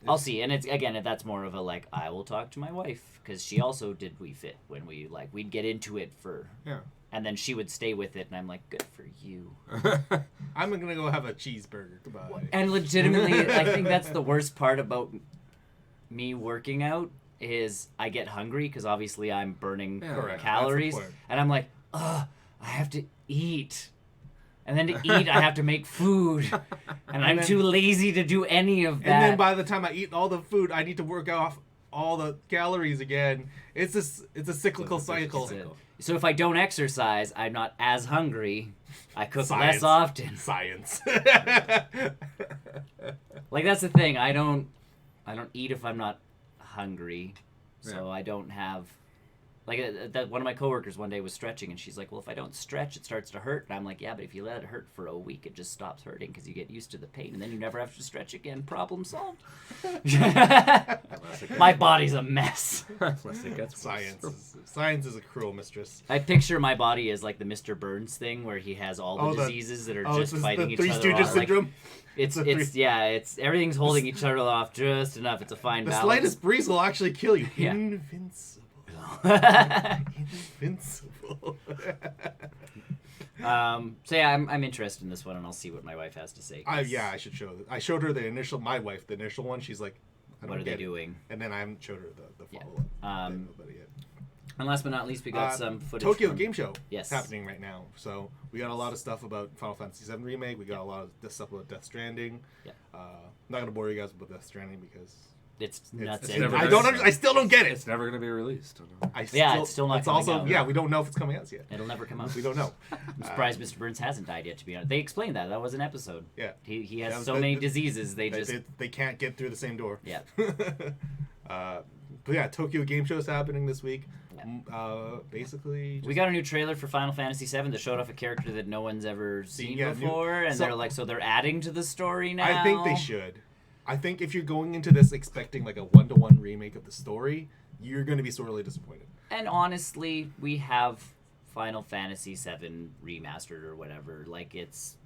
I'll see, and it's again that's more of a I will talk to my wife because she also did Wii Fit when we'd get into it and then she would stay with it, and I'm like, good for you.
I'm gonna go have a cheeseburger. Goodbye.
And legitimately, I think that's the worst part about me working out is I get hungry because obviously I'm burning calories, and I'm like, I have to eat. And then to eat, I have to make food. And I'm too lazy to do any of that.
And then by the time I eat all the food, I need to work off all the calories again. It's a cyclical cycle.
So if I don't exercise, I'm not as hungry. I cook
Science.
less often.
Science.
Like that's the thing. I don't eat if I'm not hungry. So I don't have that one of my coworkers one day was stretching and she's like, "Well, if I don't stretch, it starts to hurt." And I'm like, "Yeah, but if you let it hurt for a week, it just stops hurting because you get used to the pain and then you never have to stretch again. Problem solved." My body's a mess.
Science is a cruel mistress.
I picture my body as like the Mr. Burns thing where he has all the diseases that are just fighting each
Three
other
Stooges
off.
syndrome.
It's everything's holding each other off just enough. It's a fine balance.
The slightest breeze will actually kill you.
Yeah.
Invincible. Invincible.
So yeah, I'm interested in this one, and I'll see what my wife has to say.
I should show. I showed her the initial one. She's like,
what are they doing?
And then I haven't showed her the follow up.
And last but not least, we got some footage.
Tokyo Game Show.
Yes.
Happening right now. So we got a lot of stuff about Final Fantasy VII Remake. We got a lot of stuff about Death Stranding.
Yeah.
I'm not gonna bore you guys with Death Stranding because
it's nuts.
I still don't get it.
It's never going to be released.
It's still not coming out.
Yeah, we don't know if it's coming out yet.
It'll never come out.
We don't know.
I'm surprised Mr. Burns hasn't died yet, to be honest. They explained that. That was an episode.
Yeah.
He has so many diseases, they
can't get through the same door.
Yeah.
But yeah, Tokyo Game Show is happening this week. Yeah. Basically,
we got a new trailer for Final Fantasy VII that showed off a character that no one's ever seen before, and they're adding to the story now.
I think they should. I think if you're going into this expecting like a 1-to-1 remake of the story, you're going to be sorely disappointed.
And honestly, we have Final Fantasy VII remastered or whatever. Like it's,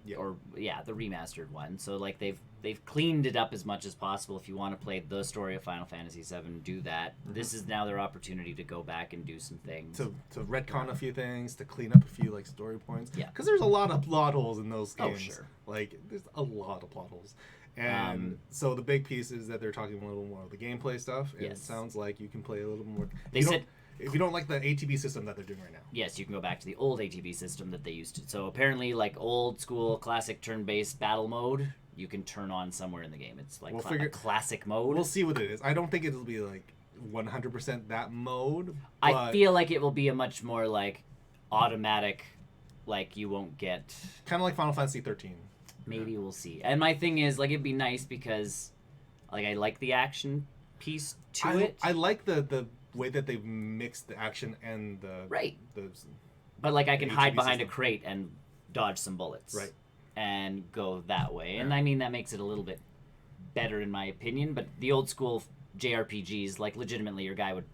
the remastered one. So like they've cleaned it up as much as possible. If you want to play the story of Final Fantasy VII, do that. Mm-hmm. This is now their opportunity to go back and do some things.
To retcon a few things, to clean up a few like story points.
Yeah.
Because there's a lot of plot holes in those games.
Oh, sure.
Like there's a lot of plot holes. And so the big piece is that they're talking a little more of the gameplay stuff. And it sounds like you can play a little more. If you don't like the ATB system that they're doing right now.
Yes, you can go back to the old ATB system that they used to. So apparently, like old school classic turn-based battle mode, you can turn on somewhere in the game. It's like a classic mode.
We'll see what it is. I don't think it'll be like 100% that mode.
I feel like it will be a much more like automatic, like you won't get.
Kind of like Final Fantasy 13.
Maybe we'll see. And my thing is, like, it'd be nice because, like, I like the action piece to it.
I like the way that they've mixed the action and the...
Right. But, like, I can hide behind a crate and dodge some bullets.
Right.
And go that way. And, I mean, that makes it a little bit better in my opinion. But the old school JRPGs, like, legitimately, your guy would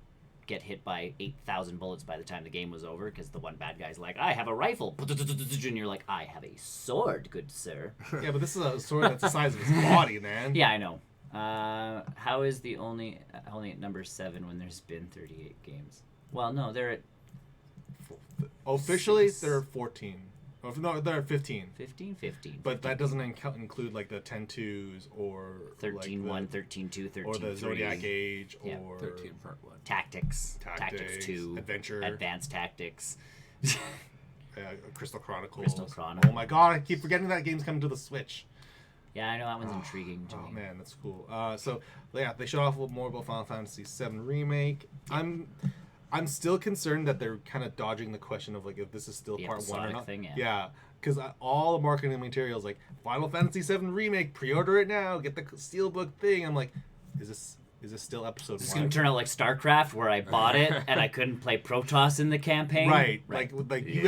get hit by 8,000 bullets by the time the game was over because the one bad guy's like, I have a rifle, and you're like, I have a sword, good sir.
Yeah, but this is a sword that's the size of his body, man.
Yeah, I know. How is the only at number 7 when there's been 38 games? Well, no, they're at
officially they're 14. Oh, no, they're at 15.
15.
But that doesn't include like the 10-2s or
13-1,
like
13-2, 13-3.
or the Zodiac Age or
13 part 1.
Tactics 2,
Adventure,
Advanced Tactics.
Crystal Chronicles.
Chronicles.
Oh my god, I keep forgetting that game's coming to the Switch.
Yeah, I know that one's intriguing to me.
Oh man, that's cool. So yeah, they showed off a little more about Final Fantasy VII Remake. I'm still concerned that they're kind of dodging the question of like if this is still part 1 or not.
Thing,
yeah, because all the marketing materials like Final Fantasy VII Remake, pre-order it now, get the steelbook thing. I'm like, is this still episode 1?
This is gonna turn out like StarCraft, where I bought it and I couldn't play Protoss in the campaign.
Right. Like they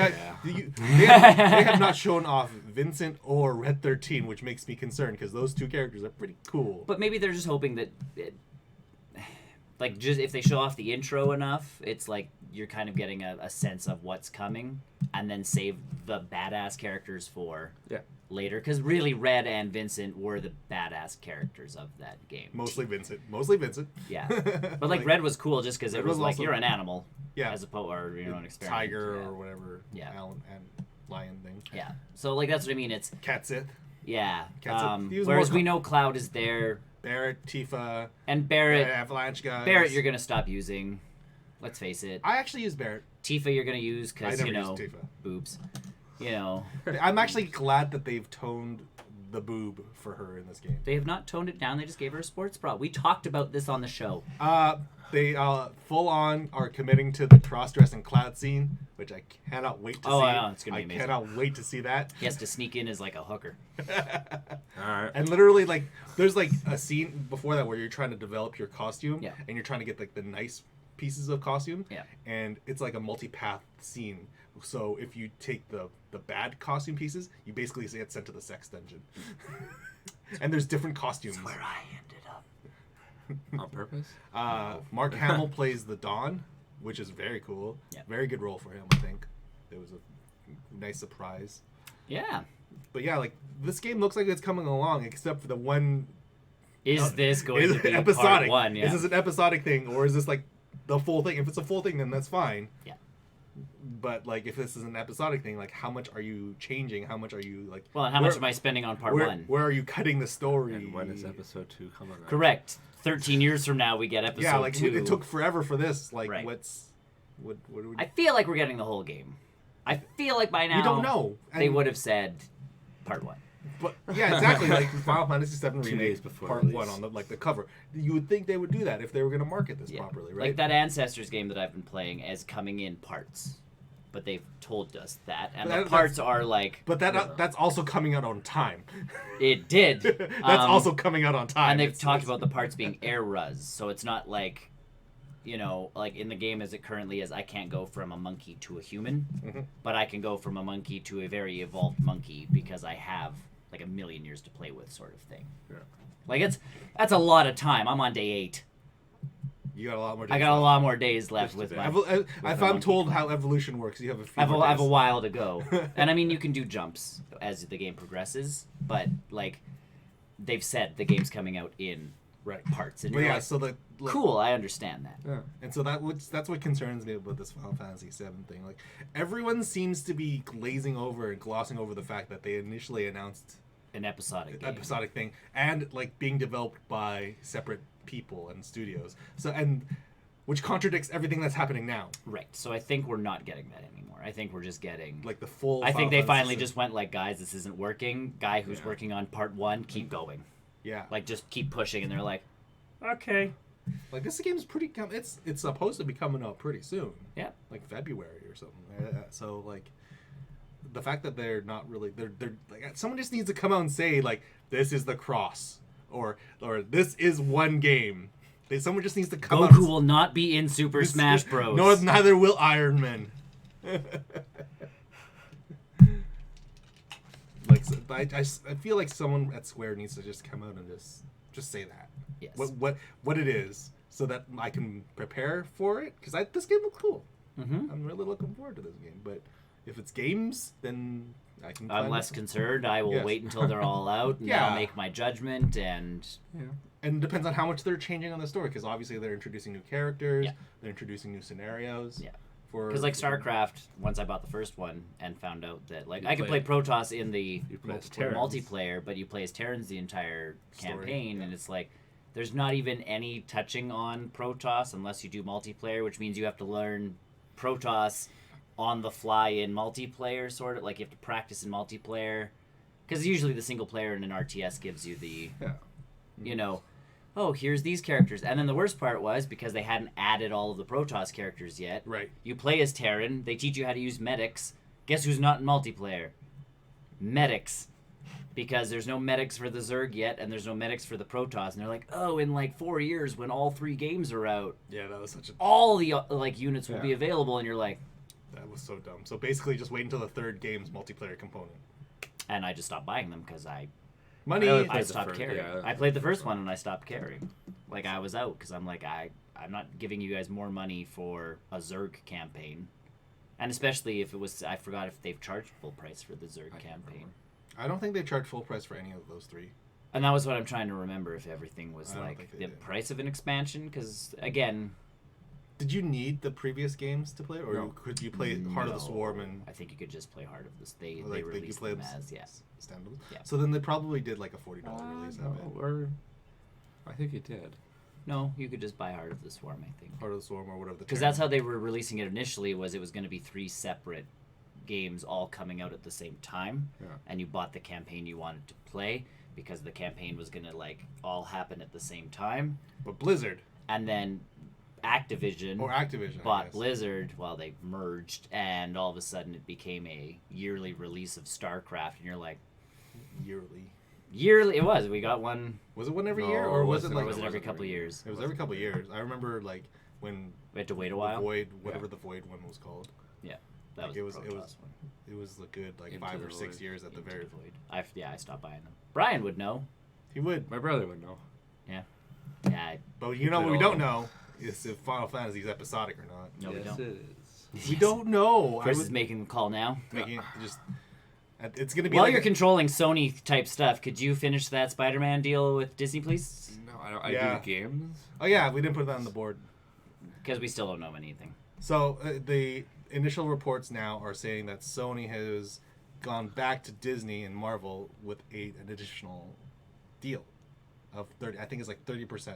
have not shown off Vincent or Red 13, which makes me concerned because those two characters are pretty cool.
But maybe they're just hoping that, just if they show off the intro enough, it's like you're kind of getting a sense of what's coming, and then save the badass characters for later. Because really, Red and Vincent were the badass characters of that game.
Mostly Vincent.
Yeah, but like Red was cool just because it was like you're an animal.
Yeah.
As opposed, or you're an experiment.
Tiger or whatever. Yeah. And lion thing.
Yeah. So like that's what I mean. It's
Catsith.
Yeah.
Catsith.
Whereas we know Cloud is there.
Barrett, Tifa,
and Barrett.
Avalanche guys.
Barrett, you're gonna stop using. Let's face it.
I actually use Barrett.
Tifa, you're gonna use because
use Tifa.
Boobs. You know.
I'm actually glad that they've toned the boob for her in this game.
They have not toned it down. They just gave her a sports bra. We talked about this on the show.
They full on are committing to the cross-dressing cloud scene, which I cannot wait to see.
Oh, I know. It's going to be amazing.
I cannot wait to see that.
He has to sneak in as like a hooker.
All right.
And literally, like, there's like a scene before that where you're trying to develop your costume,
Yeah.
and you're trying to get like the nice pieces of costume,
Yeah.
and it's like a multi-path scene. So if you take the bad costume pieces, you basically get sent to the sex dungeon. And there's different costumes.
Where I ended up.
On purpose?
Mark Hamill plays the Dawn, which is very cool.
Yeah.
Very good role for him, I think. It was a nice surprise.
Yeah.
But yeah, like, this game looks like it's coming along, except for the one...
Is this going to be
episodic?
part one? Yeah.
Is this an episodic thing, or is this like the full thing? If it's a full thing, then that's fine.
Yeah.
But like, if this is an episodic thing, like, how much are you changing? How much are you like?
Well, and how much am I spending on part one?
Where are you cutting the story?
And when is episode 2 coming out?
Correct. 13 years from now, we get episode
Yeah, like
2.
it took forever for this. Like,
Right.
what do we?
I feel like we're getting the whole game. I feel like by now
We don't know.
they
And-
would have said part 1.
But yeah, exactly. Like Final Fantasy VII
2
Remake
days before
Part
release.
1 on the cover. You would think they would do that if they were going to market this
Yeah.
properly, right?
Like that Ancestors game that I've been playing is coming in parts. But they've told us that. And
But
the parts are like...
But that's also coming out on time.
It did.
That's also coming out on time.
And they've
It's-
talked
it's-
about the parts being air ruz. So it's not like, you know, like in the game as it currently is, I can't go from a monkey to a human.
Mhm.
But I can go from a monkey to a very evolved monkey because I have like a million years to play with, sort of thing.
Yeah.
Like that's a lot of time. I'm on day 8.
You got a lot more.
I got a lot more days left with my.
If I'm told how evolution works, you have a few.
I have
more
I have a
days.
while to go, and I mean you can do jumps as the game progresses, but like they've said, the game's coming out in
Right.
parts, and
But
you're
yeah,
like,
so the
cool. I understand that.
Yeah.
And so that's what concerns me about this Final Fantasy VII thing. Like, everyone seems to be glazing over and glossing over the fact that they initially announced
An episodic game.
episodic thing and like being developed by separate people and studios. So and which contradicts everything that's happening now.
Right. So I think we're not getting that anymore. I think we're just getting.
Like the full.
I think
Final
they
Fantasy
finally
VII.
just went like, guys, this isn't working. Guy who's
Yeah.
working on part 1, keep going.
Yeah.
Like just keep pushing, and they're like, okay.
Like this game's pretty. It's supposed to be coming out pretty soon.
Yeah.
Like February or something. So like, the fact that they're not really they're like someone just needs to come out and say like this is the cross or this is one game. Someone just needs to come out.
Goku will not be in Super Smash Bros.
No, neither will Iron Man. Like I feel like someone at Square needs to just come out and just say that.
Yes.
What it is, so that I can prepare for it. Because this game looks cool.
Mm-hmm.
I'm really looking forward to this game. But if it's games, then I can.
I'm less concerned. I will
Yes.
wait until they're all out, and
Yeah.
I'll make my judgment. And
Yeah.
And it depends on how much they're changing on the story. Because obviously they're introducing new characters.
Yeah.
They're introducing new scenarios.
Yeah.
Because
like StarCraft, once I bought the first one and found out that like
You
I could play
play-
Protoss in the
You play as
multiplayer, but you play as Terrans the entire
Story,
campaign,
yeah.
and it's like there's not even any touching on Protoss unless you do multiplayer, which means you have to learn Protoss on the fly in multiplayer, sort of like you have to practice in multiplayer, because usually the single player in an RTS gives you the
Yeah.
you know, oh, here's these characters. And then the worst part was, because they hadn't added all of the Protoss characters yet,
Right.
you play as Terran, they teach you how to use medics. Guess who's not in multiplayer? Medics. Because there's no medics for the Zerg yet, and there's no medics for the Protoss. And they're like, oh, in like 4 years, when all 3 games are out,
Yeah, that was such a.
all the like units will be
Yeah.
available. And you're like,
That was so dumb. So basically, just wait until the third game's multiplayer component.
and I just stopped buying them because
Money.
I
I
played the
stopped
first-
caring.
yeah,
I played the first one and I stopped caring. Like I was out because I'm like I'm not giving you guys more money for a Zerg campaign, and especially if it was I forgot if they've charged full price for the Zerg campaign.
I don't think they charge full price for any of those 3.
And that was what I'm trying to remember if everything was
I don't
like
think
the
they did.
price of an expansion because again,
Did you need the previous games to play, or
No.
could you play Heart of the Swarm and
I think you could just play Heart of this. They
like, you
released
play
them as yes.
standalone?
Yeah.
So then they probably did like a $40 release. I bet.
Or I think it did.
No, you could just buy Heart of the Swarm. I think.
Heart of the Swarm or whatever.
Because that's how they were releasing it initially. Was it was going to be 3 separate games all coming out at the same time,
Yeah.
and you bought the campaign you wanted to play because the campaign was gonna like all happen at the same time,
But Blizzard
and then Activision
or Activision I
bought
guess.
Blizzard. Well, they merged, and all of a sudden it became a yearly release of StarCraft, and you're like,
yearly.
it was. We got one.
Was it one every
No,
year, or
it
was it
wasn't.
like
Or was it every
wasn't
couple of
every year.
years?
It was every couple of years. I remember like when
We had to wait a
the
while.
Void, whatever the Void one was called.
Yeah, that
Like,
was
it was
the
it
Protoss
was
one.
it was a good like
Into
5
the
or 6
Void.
years at the
Into
very.
the Void. I stopped buying them. Brian would know.
He would,
My brother would know.
Yeah,
but you know
Good
what we
old-
don't know is if Final Fantasy is episodic or not.
no, we
yes,
don't.
it is.
We don't know.
Chris
I
is
was
making the call now.
making it just. It's gonna be.
While
like
you're controlling Sony type stuff, could you finish that Spider-Man deal with Disney, please?
No, I
Yeah.
do the games.
Oh yeah, we didn't put that on the board.
Because we still don't know anything.
So the initial reports now are saying that Sony has gone back to Disney and Marvel with an additional deal of 30. I think it's like 30%.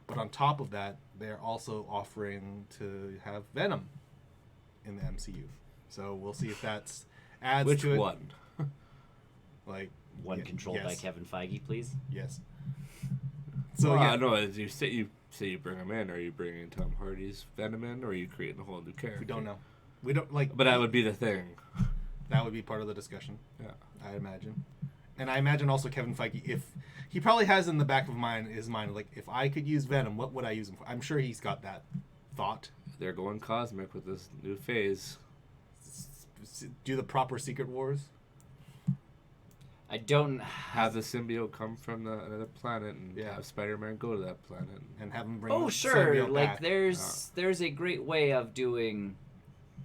But on top of that, they're also offering to have Venom in the MCU. So we'll see if that's adds
Which
to it.
one?
Like
One controlled by
yes,
Kevin Feige, please.
Yes. So
Well,
yeah,
I know. You say you bring him in. Are you bringing Tom Hardy's Venom in, or are you creating a whole new character?
we don't know. We don't like.
But that would be the thing.
That would be part of the discussion.
Yeah.
I imagine. And I imagine also Kevin Feige, if he probably has in the back of his mind, like, if I could use Venom, what would I use him for? I'm sure he's got that thought.
They're going cosmic with this new phase.
Do the proper Secret Wars.
I don't.
Have the symbiote come from another planet and
Yeah.
have Spider-Man go to that planet.
And have him bring
Oh
the
sure,
symbiote
like
back.
there's a great way of doing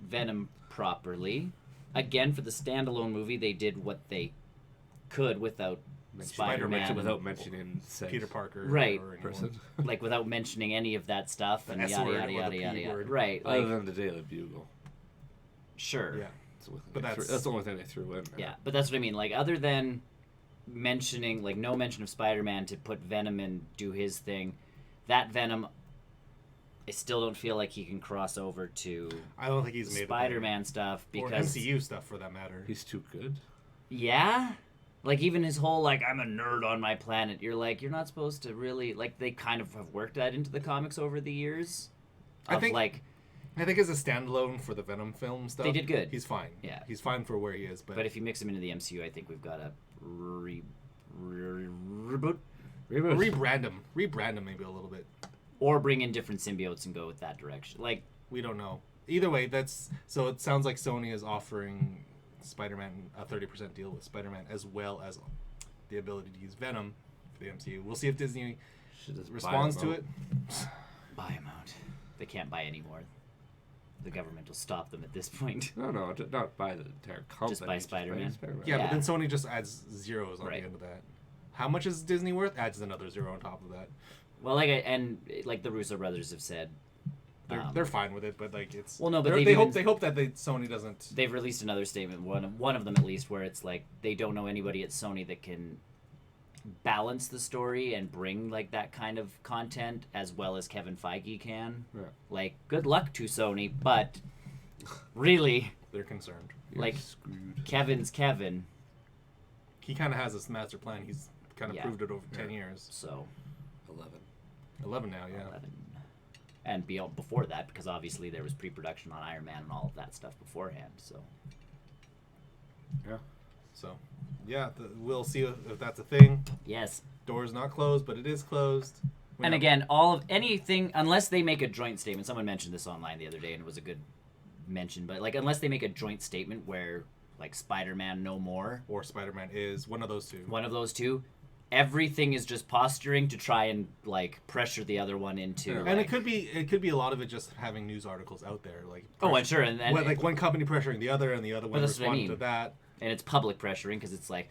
Venom properly. Again, for the standalone movie, they did what they could without Spider-Man,
without mentioning said
Peter Parker.
Right.
Or anyone.
person.
like without mentioning any of that stuff
The
and
S
yada
word
yada
or
yada
the P
yada yada.
word.
Right,
Other
like
than the Daily Bugle.
sure.
Yeah.
But that's the only thing they threw in.
Yeah, but that's what I mean. Like, other than mentioning, like, no mention of Spider-Man to put Venom and do his thing, that Venom, I still don't feel like he can cross over to
I don't think he's made
Spider-Man stuff
or
because
MCU stuff for that matter.
He's too good.
yeah, like even his whole like I'm a nerd on my planet. You're like you're not supposed to really like they kind of have worked that into the comics over the years.
I think-
like.
I think as a standalone for the Venom film stuff,
They did good.
He's fine.
Yeah.
He's fine for where he is. But
But if you mix him into the MCU, I think we've got to reboot
Reboot.
rebrand him maybe a little bit.
or bring in different symbiotes and go with that direction. Like,
We don't know. Either way, that's so. It sounds like Sony is offering Spider-Man a 30% deal with Spider-Man as well as the ability to use Venom for the MCU. We'll see if Disney
Should just buy
responds
him
to
out.
it.
buy him out. They can't buy any more. The government will stop them at this point.
No, not buy the entire company.
Just buy Spider-Man.
Spider-Man.
Yeah,
Yeah.
but then Sony just adds zeros on
Right.
the end of that. How much is Disney worth? Adds another zero on top of that.
Well, like the Russo brothers have said,
They're fine with it, but like it's
Well, no, but
they
they've
hope
even-
that Sony doesn't.
they've released another statement. One of them at least, where it's like they don't know anybody at Sony that can balance the story and bring like that kind of content as well as Kevin Feige can.
Yeah.
Like, good luck to Sony, but really,
They're concerned.
You're
like,
screwed.
Kevin's Kevin.
He kind of has this master plan. He's kind of
Yeah.
proved it over 10 years.
So
11.
11 now, yeah.
11. And before that, because obviously there was pre-production on Iron Man and all of that stuff beforehand. So
Yeah.
So, yeah, we'll see if that's a thing.
yes.
Door's not closed, but it is closed. We
And
know-
again, all of anything, unless they make a joint statement. Someone mentioned this online the other day, and it was a good mention. But like, unless they make a joint statement where like Spider-Man no more,
or Spider-Man is one of those two.
one of those two, everything is just posturing to try and like pressure the other one into.
Yeah.
Like,
And it could be a lot of it just having news articles out there, like
oh, and sure, and then
like one company pressuring the other, and the other one
that's what I
responding
mean.
to that.
and it's public pressuring because it's like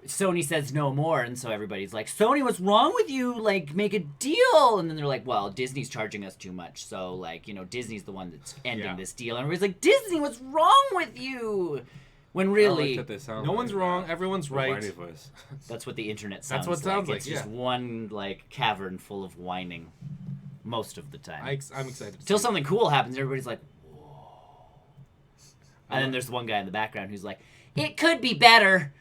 Sony says no more, and so everybody's like, Sony, what's wrong with you? Like, make a deal. And then they're like, well, Disney's charging us too much, so like, Disney's the one that's ending
Yeah.
this deal. And everybody's like, Disney, what's wrong with you? When
I
really,
like that they sound
No
like
one's wrong. Everyone's
a
right.
whiny voice.
that's what the internet sounds
what it sounds like,
It's just
yeah.
one like cavern full of whining, most of the time.
I'm excited. To
Till
see.
something cool happens, everybody's like, And then there's one guy in the background who's like, it could be better.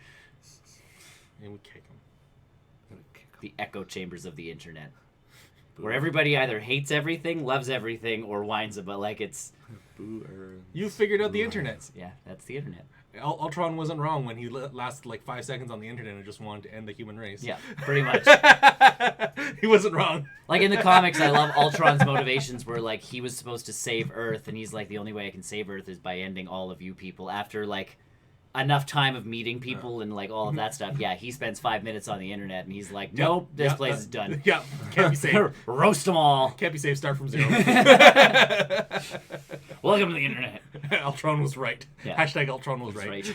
And we kick him.
The echo chambers of the internet. Where everybody either hates everything, loves everything, or whines about like it's...
You figured out the internet.
Yeah, that's the internet.
Ultron wasn't wrong when he lasted like 5 seconds on the internet and just wanted to end the human race.
Yeah, pretty much.
He wasn't wrong.
Like in the comics, I love Ultron's motivations where like he was supposed to save Earth, and he's like, the only way I can save Earth is by ending all of you people. After like enough time of meeting people and like all of that stuff, yeah, he spends 5 minutes on the internet and he's like, nope, this place is done.
Yeah, can't be saved.
Roast them all.
Can't be saved. Start from zero.
Welcome to the internet.
Ultron was right.
Yeah.
Hashtag Ultron was right.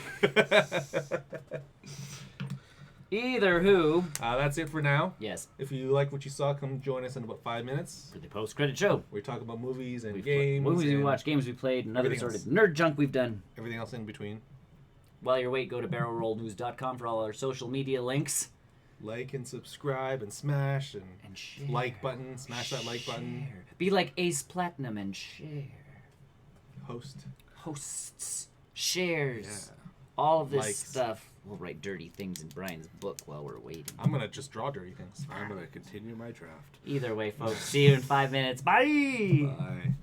Either who.
That's it for now.
Yes.
If you like what you saw, come join us in about 5 minutes.
For the post-credit show.
We talk about movies and
We've
games.
movies we watched, games we played, and other sort of nerd junk we've done.
Everything else in between.
While you're waiting, go to barrelrollnews.com for all our social media links.
Like and subscribe and smash and
share.
like button. Smash that like button.
Be like Ace Platinum and share. Hosts. Shares.
Yeah.
All of this
Likes.
stuff. We'll write dirty things in Brian's book while we're waiting.
I'm going to just draw dirty things.
I'm going to continue my draft.
Either way, folks. See you in 5 minutes. Bye!
Bye.